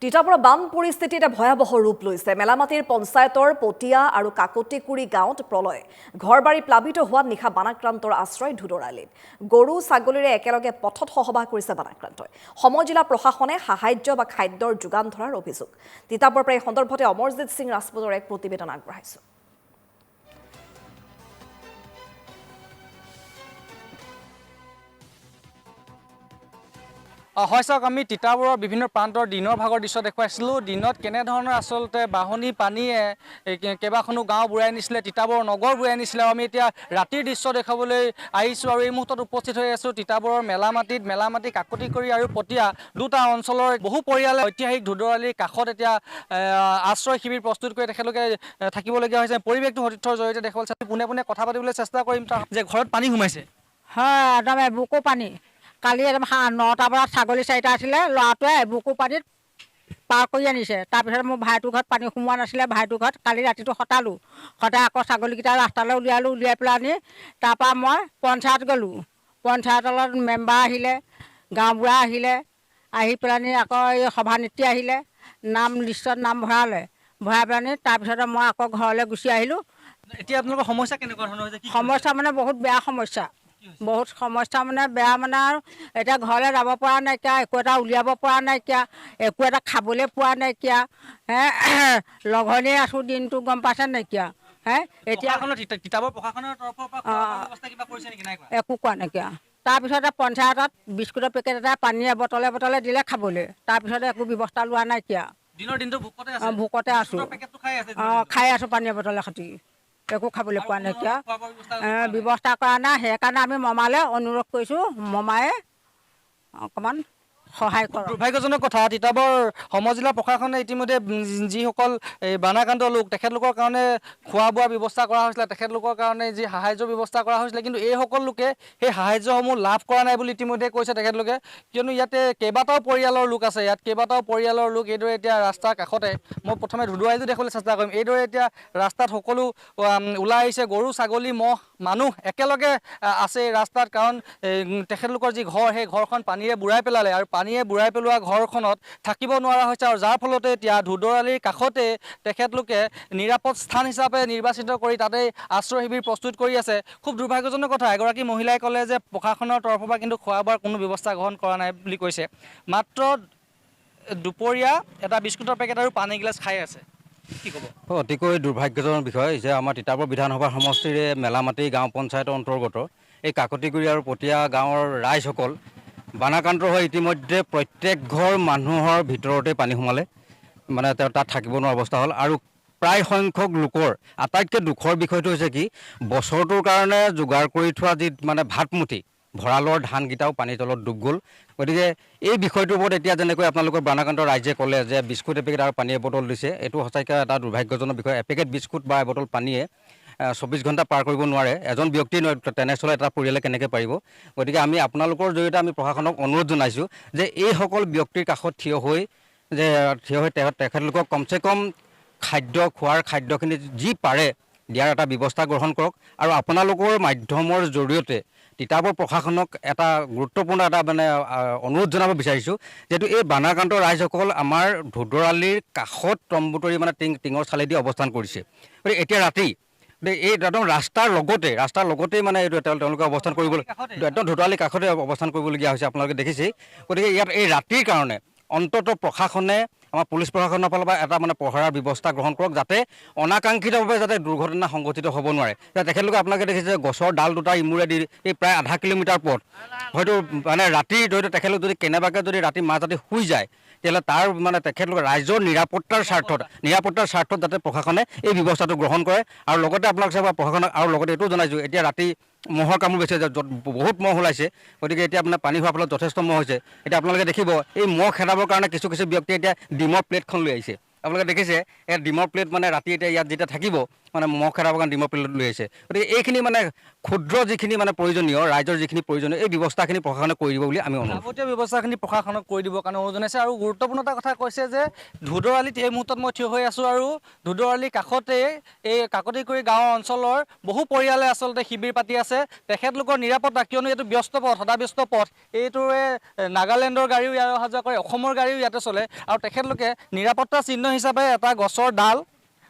তিতাবৰৰ বান পৰিস্থিতি এটা ভয়াবহ ৰূপ লৈছে। মেলামাটিৰ পঞ্চায়তৰ পটিয়া আৰু কাকতিকুৰি গাঁৱত প্ৰলয়। ঘৰবাৰী প্লাবিত হোৱাত নিশা বানাক্ৰান্তৰ আশ্ৰয় ধুদৰালিত। গৰু ছাগলীৰে একেলগে পথত সহবাস কৰিছে বানাক্ৰান্তই। সময় জিলা প্ৰশাসনে সাহায্য বা খাদ্যৰ যোগান ধৰাৰ অভিযোগ। তিতাবৰৰ পৰা এই সন্দৰ্ভতে অমৰজিৎ সিং ৰাজপুতৰ এক প্ৰতিবেদন আগবঢ়াইছো। হয় চাওক, আমি তিতাবৰৰ বিভিন্ন প্ৰান্তৰ দিনৰ ভাগৰ দৃশ্য দেখুৱাইছিলোঁ। দিনত কেনেধৰণৰ আচলতে বাঢ়নী পানীয়ে কেইবাখনো গাঁও বুৰাই নিছিলে, তিতাবৰ নগৰ বুৰাই নিছিলে। আমি এতিয়া ৰাতিৰ দৃশ্য দেখাবলৈ আহিছোঁ আৰু এই মুহূৰ্তত উপস্থিত হৈ আছোঁ তিতাবৰৰ মেলামাটি কাকতিকুৰি আৰু পটিয়া দুটা অঞ্চলৰ বহু পৰিয়ালে ঐতিহাসিক ধুদৰালিৰ কাষত এতিয়া আশ্ৰয় শিবিৰ প্ৰস্তুত কৰি তেখেতলোকে থাকিবলগীয়া হৈছে। পৰিৱেশটো সতীৰ্থৰ জৰিয়তে দেখুৱাইছে। পোনে পোনে কথা পাতিবলৈ চেষ্টা কৰিম যে ঘৰত পানী সোমাইছে। হয়, একদম এবুকু পানী। কালি একদম 9টা বজাত ছাগলী 4টা আছিলে, ল'ৰাটোৱে এবুকু পানীত পাৰ কৰি আনিছে। তাৰপিছত মোৰ ভাইটোৰ ঘৰত পানী সোমোৱা নাছিলে, ভাইটোৰ ঘৰত কালি ৰাতিটো সটালোঁ। সদায় আকৌ ছাগলীকেইটা ৰাস্তালৈ উলিয়াই পেলাই আনি তাৰপৰা মই পঞ্চায়ত গ'লোঁ। পঞ্চায়তৰ মেম্বাৰ আহিলে, গাঁওবুঢ়া আহিলে, আহি পেলানি আকৌ এই সভানেত্ৰী আহিলে, লিষ্টত নাম ভৰাই পেলানি তাৰপিছতে মই আকৌ ঘৰলৈ গুচি আহিলোঁ। এতিয়া আপোনালোকৰ সমস্যা কেনেকুৱা ধৰণৰ হৈছে? সমস্যা মানে বহুত বেয়া সমস্যা, বহুত সমস্যা মানে বেয়া মানে আৰু এতিয়া ঘৰলৈ যাব পৰা নাইকিয়া, একো এটা উলিয়াব পৰা নাইকিয়া, একো এটা খাবলৈ পোৱা নাইকিয়া। লঘণে আছোঁ দিনটো, গম পাইছে নাইকিয়া। এতিয়া তিতাবৰ প্ৰশাসনৰ তৰফৰ পৰা কিবা কৰিছে নেকি? নাই কৰা, একো কোৱা নাইকিয়া। তাৰপিছতে পঞ্চায়তত বিস্কুটৰ পেকেট এটা পানীয়ে বটলে দিলে খাবলৈ, তাৰপিছতে একো ব্যৱস্থা লোৱা নাইকিয়া। দিনটো ভোকতে আছোঁ। খাই আছোঁ পানীয়ে বটলে সৈতে, একো খাবলৈ পোৱা নাইকিয়া, ব্যৱস্থা কৰা নাই। সেইকাৰণে আমি মমালৈ অনুৰোধ কৰিছোঁ, মমায়ে অকণমান সহায় কৰক। দুৰ্ভাগ্যজনক কথা, তিতাবৰ সময় জিলা প্ৰশাসনে ইতিমধ্যে যিসকল বানাক্ৰান্ত লোক তেখেতলোকৰ কাৰণে খোৱা বোৱাৰ ব্যৱস্থা কৰা হৈছিলে, তেখেতলোকৰ কাৰণে যি সাহায্যৰ ব্যৱস্থা কৰা হৈছিলে, কিন্তু এইসকল লোকে সেই সাহায্যসমূহ লাভ কৰা নাই বুলি ইতিমধ্যে কৈছে তেখেতলোকে। কিয়নো ইয়াতে কেইবাটাও পৰিয়ালৰ লোক আছে, এইদৰে এতিয়া ৰাস্তাৰ কাষতে, মই প্ৰথমে ধুদুৱাইটো দেখুৱাবলৈ চেষ্টা কৰিম। এইদৰে এতিয়া ৰাস্তাত সকলো ওলাই আহিছে, গৰু ছাগলী ম'হ মানুহ একেলগে আছে এই ৰাস্তাত। কাৰণ তেখেতলোকৰ যি ঘৰ, সেই ঘৰখন পানীৰে বুৰাই পেলালে আৰু পানীয়ে বুৰাই পেলোৱা ঘৰখনত থাকিব নোৱাৰা হৈছে, আৰু যাৰ ফলতে এতিয়া ধুদৰালিৰ কাষতে তেখেতলোকে নিৰাপদ স্থান হিচাপে নিৰ্বাচিত কৰি তাতেই আশ্ৰয় শিবিৰ প্ৰস্তুত কৰি আছে। খুব দুৰ্ভাগ্যজনক কথা। এগৰাকী মহিলাই ক'লে যে প্ৰশাসনৰ তৰফৰ পৰা কিন্তু খোৱা বোৱাৰ কোনো ব্যৱস্থা গ্ৰহণ কৰা নাই বুলি কৈছে। মাত্ৰ দুপৰীয়া এটা বিস্কুটৰ পেকেট আৰু পানী গিলাচ খাই আছে। কি ক'ব? অতিকৈ দুৰ্ভাগ্যজনক বিষয় যে আমাৰ তিতাবৰ বিধানসভা সমষ্টিৰে মেলামাটি গাঁও পঞ্চায়তৰ অন্তৰ্গত এই কাকতিকুৰি আৰু পটিয়া গাঁৱৰ ৰাইজসকল বানাক্ৰান্ত হৈ ইতিমধ্যে প্ৰত্যেক ঘৰ মানুহৰ ভিতৰতে পানী সোমালে, মানে তাত থাকিব নোৱাৰা অৱস্থা হ'ল। আৰু প্ৰায় সংখ্যক লোকৰ আটাইতকৈ দুখৰ বিষয়টো হৈছে কি, বছৰটোৰ কাৰণে যোগাৰ কৰি থোৱা যি মানে ভাতমুঠি ভঁৰালৰ ধানকেইটাও পানীৰ তলত ডুব গ'ল। গতিকে এই বিষয়টোৰ ওপৰত এতিয়া যেনেকৈ আপোনালোকৰ বানাক্ৰান্ত ৰাইজে ক'লে যে বিস্কুট এপেকেট আৰু পানী এবটল দিছে, এইটো সঁচাকৈ এটা দুৰ্ভাগ্যজনক বিষয়। এপেকেট বিস্কুট বা এবটল পানীয়ে 24 ঘণ্টা পাৰ কৰিব নোৱাৰে, এজন ব্যক্তি তেনেস্থলত এটা পৰিয়ালে কেনেকৈ পাৰিব। গতিকে আমি আপোনালোকৰ জৰিয়তে আমি প্ৰশাসনক অনুৰোধ জনাইছোঁ যে এইসকল ব্যক্তিৰ কাষত থিয় হৈ তেখেতলোকক কমচে কম খোৱাৰ খাদ্যখিনি যি পাৰে দিয়াৰ এটা ব্যৱস্থা গ্ৰহণ কৰক। আৰু আপোনালোকৰ মাধ্যমৰ জৰিয়তে তিতাবৰ প্ৰশাসনক এটা গুৰুত্বপূৰ্ণ এটা মানে অনুৰোধ জনাব বিচাৰিছোঁ, যিহেতু এই বানাক্ৰান্ত ৰাইজসকল আমাৰ ধুদৰালিৰ কাষত তম্বুতৰি মানে টিঙৰ চালেদি অৱস্থান কৰিছে। গতিকে এতিয়া ৰাতি এই একদম ৰাস্তাৰ লগতেই মানে এইটো তেওঁলোকে অৱস্থান কৰিবলৈ, একদম ধুদৰালিৰ কাষতে অৱস্থান কৰিবলগীয়া হৈছে, আপোনালোকে দেখিছেই। গতিকে ইয়াত এই ৰাতিৰ কাৰণে অন্ততঃ প্ৰশাসনে, আমাৰ পুলিচ প্ৰশাসনৰ ফালৰ পৰা এটা মানে পহৰাৰ ব্যৱস্থা গ্ৰহণ কৰক, যাতে অনাকাংক্ষিতভাৱে যাতে দুৰ্ঘটনা সংঘটিত হ'ব নোৱাৰে। তেখেতলোকে আপোনালোকে দেখিছে গছৰ ডাল দুটা ইমূৰেদি এই প্ৰায় আধা কিলোমিটাৰ পথ, হয়তো মানে ৰাতি ধৰি তেখেতলোক যদি কেনেবাকৈ যদি ৰাতি মাজৰাতি শুই যায়, তেতিয়াহ'লে তাৰ মানে তেখেতলোকে ৰাইজৰ নিৰাপত্তাৰ স্বাৰ্থত যাতে প্ৰশাসনে এই ব্যৱস্থাটো গ্ৰহণ কৰে। আৰু লগতে আপোনালোক চাব প্ৰশাসনক আৰু লগতে এইটো জনাইছোঁ, এতিয়া ৰাতি মহৰ কামোৰ বেছি হৈছে, বহুত মহ ওলাইছে। গতিকে এতিয়া আপোনাৰ পানী হোৱাৰ ফলত যথেষ্ট মহ হৈছে। এতিয়া আপোনালোকে দেখিব এই মহ খেদাবৰ কাৰণে কিছু ব্যক্তিয়ে এতিয়া ডিমৰ প্লেটখন লৈ আহিছে। আপোনালোকে দেখিছে এই ডিমৰ প্লেট মানে ৰাতি এতিয়া ইয়াত যেতিয়া থাকিব, মানে মহ খেদাবৰ কাৰণে ডিমৰ পিলত লৈ আহিছে। গতিকে এইখিনি মানে ক্ষুদ্ৰ যিখিনি মানে প্ৰয়োজনীয় ৰাইজৰ যিখিনি প্ৰয়োজনীয় এই ব্যৱস্থাখিনি প্ৰশাসনে কৰি দিব বুলি আমি অনুৰোধ যাৱতীয় ব্যৱস্থাখিনি প্ৰশাসনক কৰি দিবৰ কাৰণে অনুৰোধ জনাইছে। আৰু গুৰুত্বপূৰ্ণ এটা কথা কৈছে যে ধুদৰালিত এই মুহূৰ্তত মই থিয় হৈ আছোঁ আৰু ধুদৰালিৰ কাষতে এই কাকতিকুৰি গাঁৱৰ অঞ্চলৰ বহু পৰিয়ালে আচলতে শিবিৰ পাতি আছে তেখেতলোকৰ নিৰাপত্তা, কিয়নো এইটো ব্যস্ত পথ, সদাব্যস্ত পথ, এইটোৰে নাগালেণ্ডৰ গাড়ীও ইয়াত অহা যোৱা কৰে, অসমৰ গাড়ীও ইয়াতে চলে আৰু তেখেতলোকে নিৰাপত্তা চিহ্ন হিচাপে এটা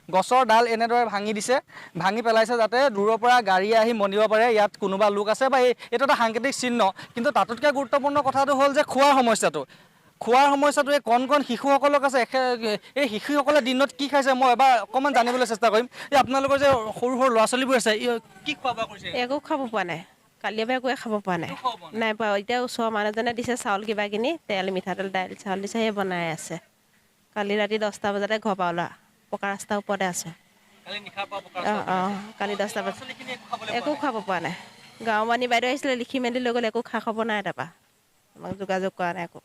গছৰ ডাল এনেদৰে ভাঙি দিছে, ভাঙি পেলাইছে যাতে দূৰৰ পৰা গাড়ী আহি মনিব পাৰে ইয়াত কোনোবা লোক আছে বা এইটো এটা সাংকেতিক চিহ্ন। কিন্তু তাতোতকৈ গুৰুত্বপূৰ্ণ কথাটো হ'ল যে খোৱাৰ সমস্যাটো এই কণ শিশুসকলক আছে। এই শিশুসকলে দিনত কি খাইছে মই এবাৰ অকণমান জানিবলৈ চেষ্টা কৰিম। এই আপোনালোকৰ যে সৰু সৰু ল'ৰা ছোৱালীবোৰ আছে কি খোৱা বোৱা কৰিছে? একো খাব পোৱা নাই, কালিৰ পৰা একোৱে খাব পোৱা নাই, নাই পোৱা। এতিয়া ওচৰৰ মানুহজনে দিছে চাউল কিবা কিনি, তেল মিঠাতেল দাইল চাউল দিছে, সেই বনাই আছে। কালি ৰাতি 10টা বজাতে ঘৰৰ পৰা ওলোৱা, পকা ৰাস্তাৰ ওপৰতে আছে। কালি 10টা বজাত একো খাব পোৱা নাই। গাঁওবানী বাইদেউ আহিছিলে, লিখি মেলি লৈ গ'লে, একো খা খবৰ নাই। তাৰপৰা আমাক যোগাযোগ কৰা নাই একো।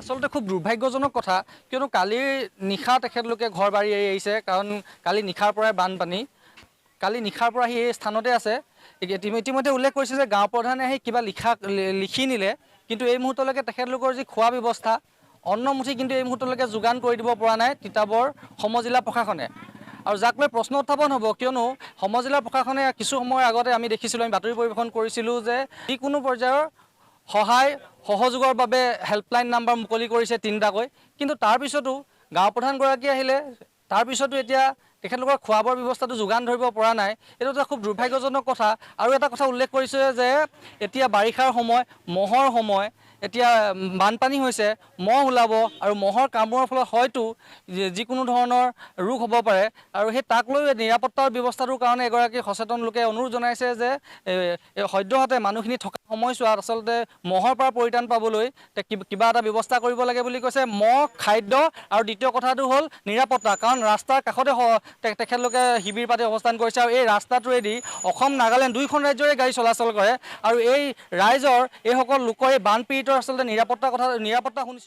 আচলতে খুব দুৰ্ভাগ্যজনক কথা, কিয়নো কালি নিশা তেখেতলোকে ঘৰ বাৰী এৰি আহিছে, কাৰণ কালি নিশাৰ পৰাই বানপানী, কালি নিশাৰ পৰা আহি এই স্থানতে আছে। ইতিমধ্যে উল্লেখ কৰিছে যে গাঁও প্ৰধানে আহি কিবা লিখি নিলে, কিন্তু এই মুহূৰ্তলৈকে তেখেতলোকৰ যি খোৱা ব্যৱস্থা অন্নমুঠি কিন্তু এই মুহূৰ্তলৈকে যোগান কৰি দিব পৰা নাই তিতাবৰ সমজিলা প্ৰশাসনে। আৰু যাক লৈ প্ৰশ্ন উত্থাপন হ'ব, কিয়নো সমজিলা প্ৰশাসনে কিছু সময়ৰ আগতে আমি দেখিছিলোঁ, আমি বাতৰি পৰিৱেশন কৰিছিলোঁ যে যিকোনো পৰ্যায়ৰ সহায় সহযোগৰ বাবে হেল্পলাইন নাম্বাৰ মুকলি কৰিছে 3টাকৈ, কিন্তু তাৰপিছতো গাঁও প্ৰধানগৰাকী আহিলে, তাৰপিছতো এতিয়া তেখেতলোকৰ খোৱা বোৱাৰ ব্যৱস্থাটো যোগান ধৰিব পৰা নাই। এইটো এটা খুব দুৰ্ভাগ্যজনক কথা। আৰু এটা কথা উল্লেখ কৰিছে যে এতিয়া বাৰিষাৰ সময়, মহৰ সময়, এতিয়া বানপানী হৈছে, মহ ওলাব আৰু মহৰ কামোৰৰ ফলত হয়তো যিকোনো ধৰণৰ ৰোগ হ'ব পাৰে। আৰু সেই তাক লৈ নিৰাপত্তাৰ ব্যৱস্থাটোৰ কাৰণে এগৰাকী সচেতন লোকে অনুৰোধ জনাইছে যে সদ্যহতে মানুহখিনি থকা সময়ছোৱাত আচলতে মহৰ পৰা পৰিত্ৰাণ পাবলৈ কিবা এটা ব্যৱস্থা কৰিব লাগে বুলি কৈছে। মহ, খাদ্য আৰু দ্বিতীয় কথাটো হ'ল নিৰাপত্তা, কাৰণ ৰাস্তাৰ কাষতে তেখেতলোকে শিবিৰ পাতি অৱস্থান কৰিছে আৰু এই ৰাস্তাটোৱেদি অসম নাগালেণ্ড দুয়োখন ৰাজ্যৰে গাড়ী চলাচল কৰে। আৰু এই ৰাইজৰ এইসকল লোকৰ এই বানপীড়িতৰ আচলতে নিৰাপত্তা সুনিশ্চিত